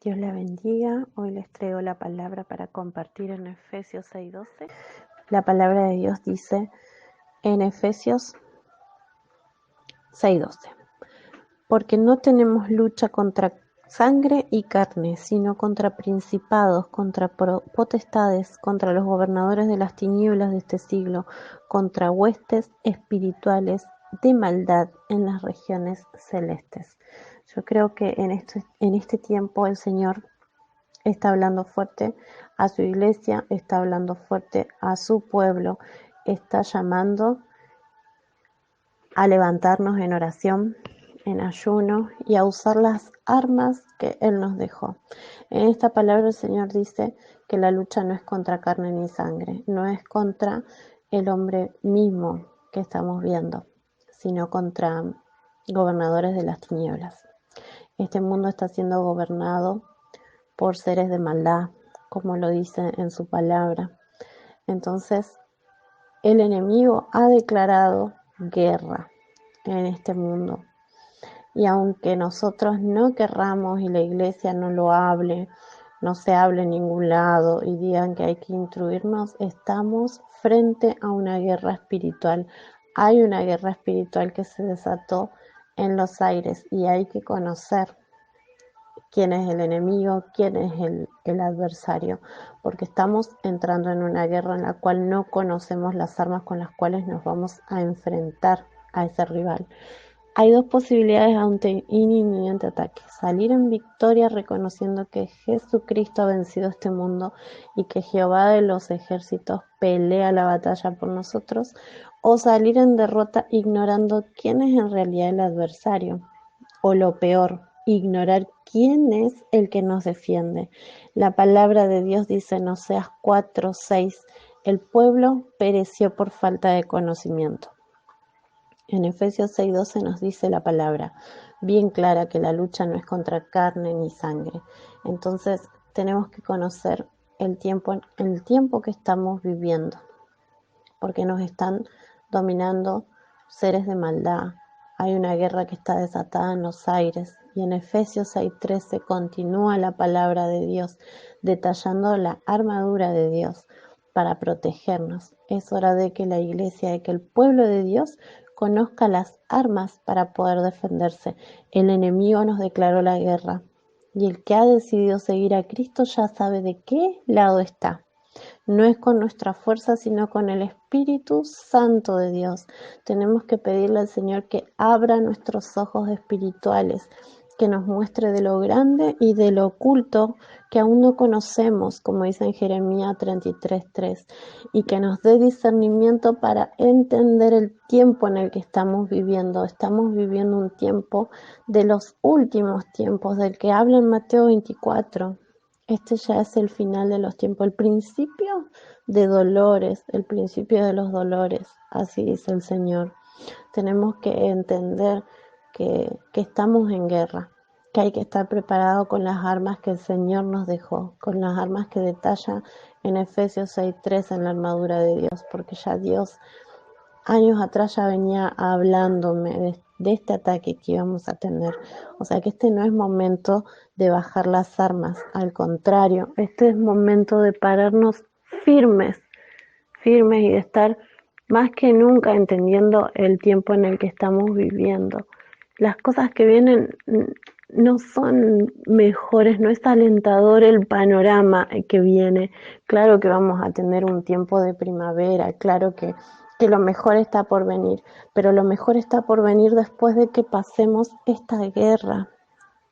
Dios la bendiga. Hoy les traigo la palabra para compartir en Efesios 6:12. La palabra de Dios dice en Efesios 6:12: porque no tenemos lucha contra sangre y carne, sino contra principados, contra potestades, contra los gobernadores de las tinieblas de este siglo, contra huestes espirituales de maldad en las regiones celestes. Yo creo que en este tiempo el Señor está hablando fuerte a su iglesia, está hablando fuerte a su pueblo, está llamando a levantarnos en oración, en ayuno y a usar las armas que Él nos dejó. En esta palabra el Señor dice que la lucha no es contra carne ni sangre, no es contra el hombre mismo que estamos viendo, sino contra gobernadores de las tinieblas. Este mundo está siendo gobernado por seres de maldad, como lo dice en su palabra. Entonces, el enemigo ha declarado guerra en este mundo. Y aunque nosotros no querramos y la iglesia no lo hable, no se hable en ningún lado y digan que hay que instruirnos, estamos frente a una guerra espiritual. Hay una guerra espiritual que se desató en los aires y hay que conocer quién es el enemigo, quién es el adversario, porque estamos entrando en una guerra en la cual no conocemos las armas con las cuales nos vamos a enfrentar a ese rival. Hay dos posibilidades ante un inminente ataque: salir en victoria reconociendo que Jesucristo ha vencido este mundo y que Jehová de los ejércitos pelea la batalla por nosotros, o salir en derrota ignorando quién es en realidad el adversario, o lo peor, ignorar quién es el que nos defiende. La palabra de Dios dice en Oseas 4:6: el pueblo pereció por falta de conocimiento. En Efesios 6:12 nos dice la palabra bien clara que la lucha no es contra carne ni sangre. Entonces tenemos que conocer el tiempo que estamos viviendo, porque nos están dominando seres de maldad. Hay una guerra que está desatada en los aires, y en Efesios 6:13 continúa la palabra de Dios detallando la armadura de Dios para protegernos. Es hora de que la iglesia, de que el pueblo de Dios conozca las armas para poder defenderse. El enemigo nos declaró la guerra, y el que ha decidido seguir a Cristo ya sabe de qué lado está. No es con nuestra fuerza, sino con el Espíritu Santo de Dios. Tenemos que pedirle al Señor que abra nuestros ojos espirituales, que nos muestre de lo grande y de lo oculto que aún no conocemos, como dice en Jeremías 33:3, y que nos dé discernimiento para entender el tiempo en el que estamos viviendo. Estamos viviendo un tiempo de los últimos tiempos, del que habla en Mateo 24. Este ya es el final de los tiempos, el principio de dolores, el principio de los dolores, así dice el Señor. Tenemos que entender que estamos en guerra, que hay que estar preparado con las armas que el Señor nos dejó, con las armas que detalla en Efesios 6:3 en la armadura de Dios, porque ya Dios años atrás ya venía hablándome de este ataque que íbamos a tener. O sea que este no es momento de bajar las armas, al contrario, este es momento de pararnos firmes y de estar más que nunca entendiendo el tiempo en el que estamos viviendo. Las cosas que vienen no son mejores, no es alentador el panorama que viene. Claro que vamos a tener un tiempo de primavera, claro que lo mejor está por venir, pero lo mejor está por venir después de que pasemos esta guerra.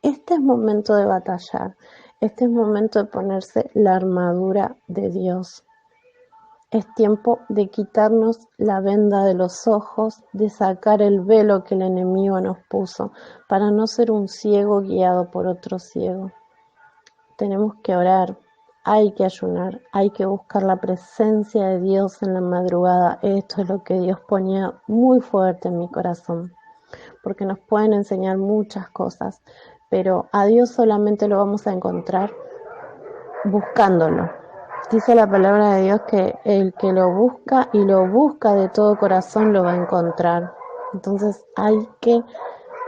Este es momento de batallar, este es momento de ponerse la armadura de Dios. Es tiempo de quitarnos la venda de los ojos, de sacar el velo que el enemigo nos puso, para no ser un ciego guiado por otro ciego. Tenemos que orar, hay que ayunar, hay que buscar la presencia de Dios en la madrugada. Esto es lo que Dios ponía muy fuerte en mi corazón, porque nos pueden enseñar muchas cosas, pero a Dios solamente lo vamos a encontrar buscándolo. Dice la palabra de Dios que el que lo busca y lo busca de todo corazón lo va a encontrar. Entonces hay que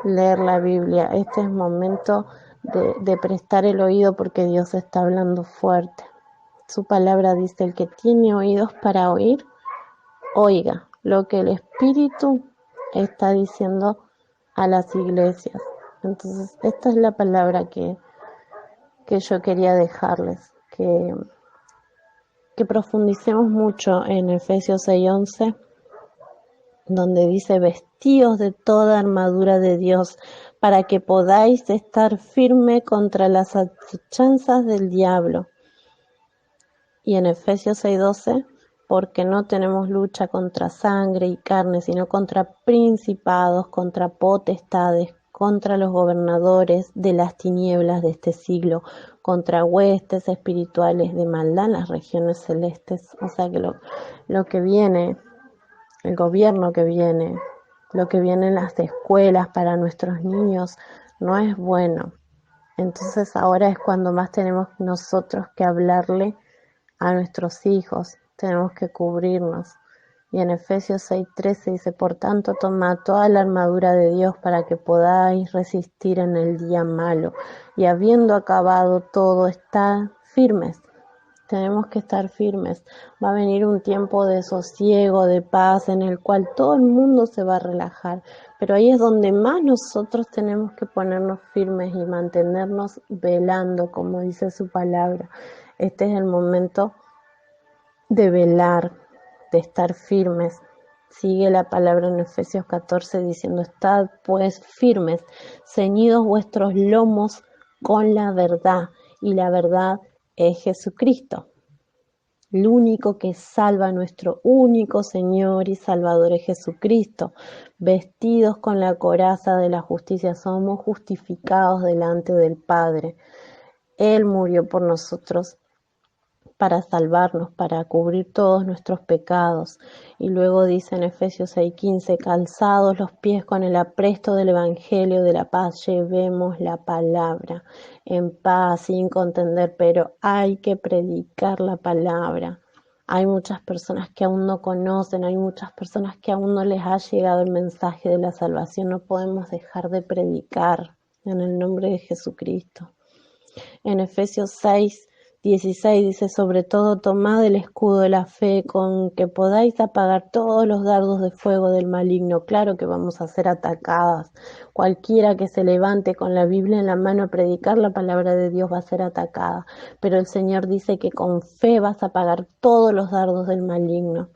leer la Biblia. Este es momento de prestar el oído porque Dios está hablando fuerte. Su palabra dice: el que tiene oídos para oír, oiga lo que el Espíritu está diciendo a las iglesias. Entonces, esta es la palabra que yo quería dejarles, que profundicemos mucho en Efesios 6:11, donde dice: vestidos de toda armadura de Dios, para que podáis estar firme contra las acechanzas del diablo. Y en Efesios 6:12, porque no tenemos lucha contra sangre y carne, sino contra principados, contra potestades, contra los gobernadores de las tinieblas de este siglo, contra huestes espirituales de maldad en las regiones celestes. O sea que lo que viene, el gobierno que viene, lo que viene en las escuelas para nuestros niños, no es bueno. Entonces ahora es cuando más tenemos nosotros que hablarle a nuestros hijos, tenemos que cubrirnos. Y en Efesios 6:13 dice: por tanto, tomad toda la armadura de Dios para que podáis resistir en el día malo, y habiendo acabado todo, estad firmes. Tenemos que estar firmes. Va a venir un tiempo de sosiego, de paz, en el cual todo el mundo se va a relajar, pero ahí es donde más nosotros tenemos que ponernos firmes y mantenernos velando, como dice su palabra. Este es el momento de velar, de estar firmes. Sigue la palabra en Efesios 14 diciendo: estad pues firmes, ceñidos vuestros lomos con la verdad, y la verdad es Jesucristo. El único que salva, nuestro único Señor y Salvador, es Jesucristo. Vestidos con la coraza de la justicia, somos justificados delante del Padre. Él murió por nosotros para salvarnos, para cubrir todos nuestros pecados. Y luego dice en Efesios 6:15: calzados los pies con el apresto del Evangelio de la paz, llevemos la palabra en paz, sin contender, pero hay que predicar la palabra. Hay muchas personas que aún no conocen, hay muchas personas que aún no les ha llegado el mensaje de la salvación. No podemos dejar de predicar en el nombre de Jesucristo. En Efesios 6:16 dice: sobre todo tomad el escudo de la fe, con que podáis apagar todos los dardos de fuego del maligno. Claro que vamos a ser atacadas. Cualquiera que se levante con la Biblia en la mano a predicar la palabra de Dios va a ser atacada. Pero el Señor dice que con fe vas a apagar todos los dardos del maligno.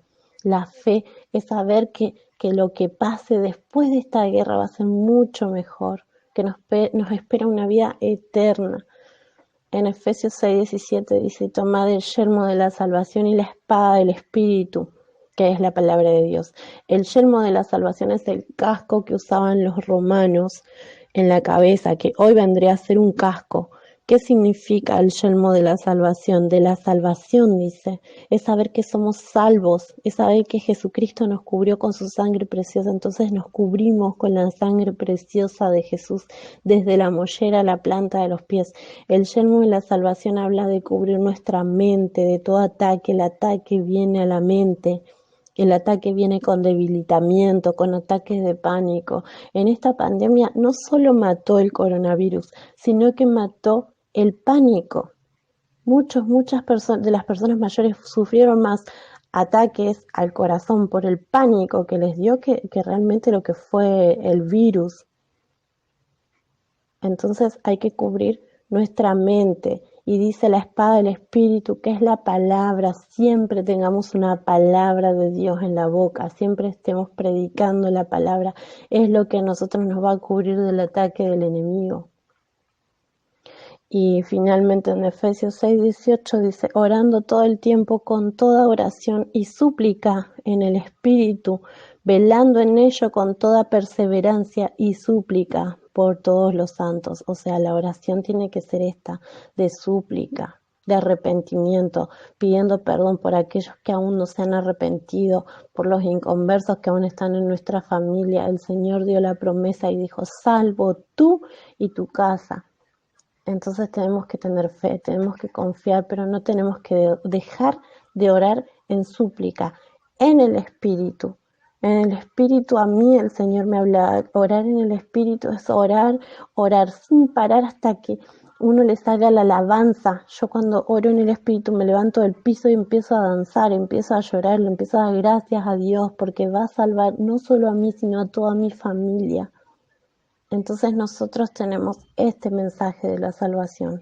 La fe es saber que lo que pase después de esta guerra va a ser mucho mejor, que nos espera una vida eterna. En Efesios 6:17 dice: tomad el yelmo de la salvación y la espada del Espíritu, que es la palabra de Dios. El yelmo de la salvación es el casco que usaban los romanos en la cabeza, que hoy vendría a ser un casco. ¿Qué significa el yelmo de la salvación? De la salvación, dice, es saber que somos salvos, es saber que Jesucristo nos cubrió con su sangre preciosa. Entonces nos cubrimos con la sangre preciosa de Jesús, desde la mollera a la planta de los pies. El yelmo de la salvación habla de cubrir nuestra mente de todo ataque. El ataque viene a la mente. El ataque viene con debilitamiento, con ataques de pánico. En esta pandemia no solo mató el coronavirus, sino que mató el pánico. Muchas personas, de las personas mayores, sufrieron más ataques al corazón por el pánico que les dio que realmente lo que fue el virus. Entonces hay que cubrir nuestra mente. Y dice la espada del Espíritu, que es la palabra. Siempre tengamos una palabra de Dios en la boca, siempre estemos predicando la palabra. Es lo que a nosotros nos va a cubrir del ataque del enemigo. Y finalmente en Efesios 6:18 dice: orando todo el tiempo con toda oración y súplica en el Espíritu, velando en ello con toda perseverancia y súplica por todos los santos. O sea, la oración tiene que ser esta, de súplica, de arrepentimiento, pidiendo perdón por aquellos que aún no se han arrepentido, por los inconversos que aún están en nuestra familia. El Señor dio la promesa y dijo: salvo tú y tu casa. Entonces tenemos que tener fe, tenemos que confiar, pero no tenemos que dejar de orar en súplica, en el Espíritu, En el espíritu a mí el Señor me habla. Orar en el espíritu es orar, orar sin parar hasta que uno le salga la alabanza. Yo cuando oro en el espíritu me levanto del piso y empiezo a danzar, empiezo a llorar, le empiezo a dar gracias a Dios porque va a salvar no solo a mí, sino a toda mi familia. Entonces nosotros tenemos este mensaje de la salvación.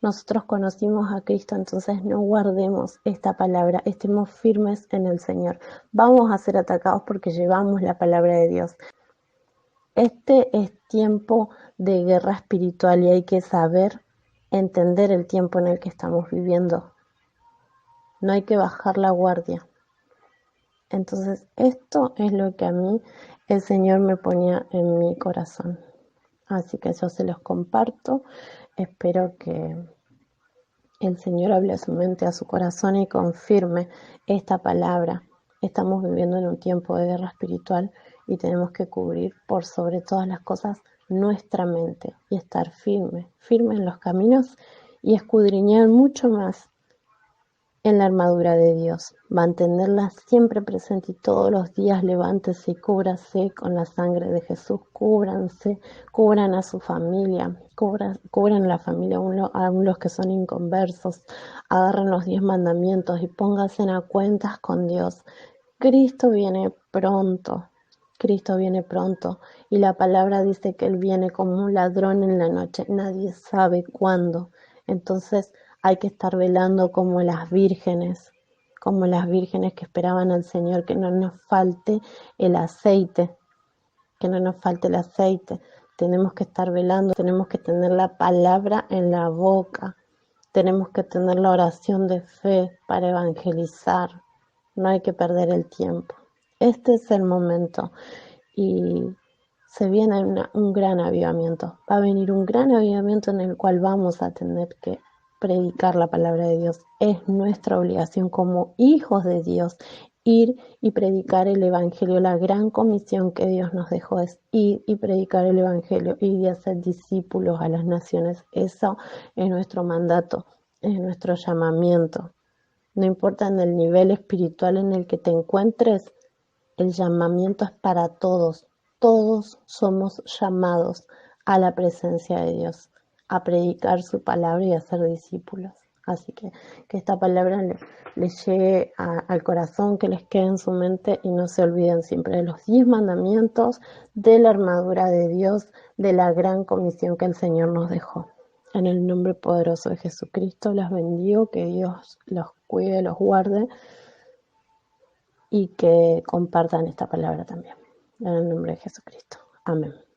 Nosotros conocimos a Cristo, entonces no guardemos esta palabra, estemos firmes en el Señor. Vamos a ser atacados porque llevamos la palabra de Dios. Este es tiempo de guerra espiritual y hay que saber entender el tiempo en el que estamos viviendo. No hay que bajar la guardia. Entonces esto es lo que a mí el Señor me ponía en mi corazón. Así que yo se los comparto. Espero que el Señor hable a su mente, a su corazón y confirme esta palabra. Estamos viviendo en un tiempo de guerra espiritual y tenemos que cubrir por sobre todas las cosas nuestra mente y estar firme en los caminos y escudriñar mucho más en la armadura de Dios, mantenerla siempre presente y todos los días levántese y cúbrase con la sangre de Jesús, cúbranse, cubran a su familia, cubran la familia aún los que son inconversos, agarren los 10 mandamientos y pónganse a cuentas con Dios. Cristo viene pronto. Cristo viene pronto y la palabra dice que Él viene como un ladrón en la noche, nadie sabe cuándo. Entonces hay que estar velando como las vírgenes que esperaban al Señor, que no nos falte el aceite, que no nos falte el aceite. Tenemos que estar velando, tenemos que tener la palabra en la boca, tenemos que tener la oración de fe para evangelizar. No hay que perder el tiempo. Este es el momento y se viene un gran avivamiento. Va a venir un gran avivamiento en el cual vamos a tener que predicar la palabra de Dios. Es nuestra obligación como hijos de Dios ir y predicar el Evangelio. La gran comisión que Dios nos dejó es ir y predicar el Evangelio y de hacer discípulos a las naciones. Eso es nuestro mandato, es nuestro llamamiento. No importa en el nivel espiritual en el que te encuentres, el llamamiento es para todos. Todos somos llamados a la presencia de Dios, a predicar su palabra y a ser discípulos. Así que esta palabra les llegue al corazón, que les quede en su mente y no se olviden siempre de los 10 mandamientos, de la armadura de Dios, de la gran comisión que el Señor nos dejó. En el nombre poderoso de Jesucristo los bendigo, que Dios los cuide, los guarde y que compartan esta palabra también. En el nombre de Jesucristo. Amén.